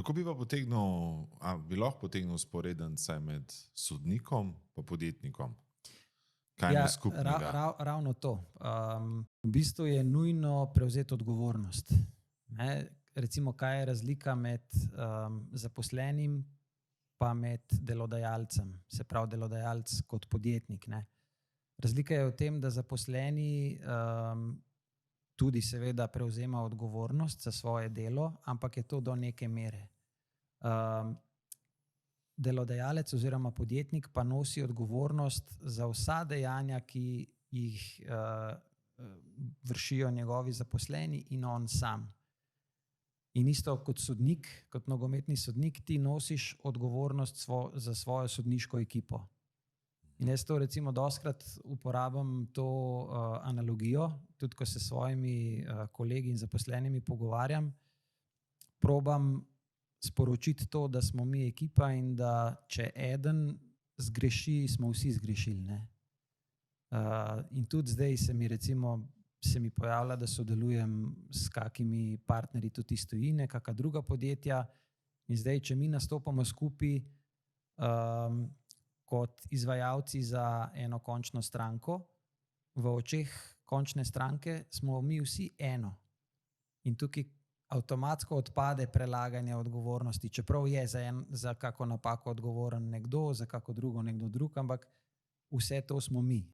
Kako bi pa bi lahko potegnil vzporednico med sodnikom in podjetnikom? Kaj je skupnega? Ravno to. V bistvu je nujno prevzeti odgovornost. Recimo, kaj je razlika med zaposlenim pa med delodajalcem, se pravi delodajalec kot podjetnik. Razlika je v tem, da zaposleni tudi seveda prevzema odgovornost za svoje delo, ampak je to do neke mere. Delodajalec oziroma podjetnik pa nosi odgovornost za vsa dejanja, ki jih vršijo njegovi zaposleni in on sam. In isto kot sodnik, kot nogometni sodnik, ti nosiš odgovornost za svojo sodniško ekipo. In jaz to recimo dostikrat uporabljam to analogijo, tudi ko se s svojimi kolegi in zaposlenimi pogovarjam, probam sporočiti to, da smo mi ekipa in da če eden zgreši, smo vsi zgrešili. In tudi zdaj se mi pojavlja, da sodelujem s kakimi partnerji tudi iz tujine, kakšna druga podjetja, in zdaj, če mi nastopamo skupaj kot izvajalci za eno končno stranko, v očeh končne stranke smo mi vsi eno. In tukaj avtomatsko odpade prelaganje odgovornosti, čeprav je za kako napako odgovoren nekdo, za kako drugo nekdo drug, ampak vse to smo mi.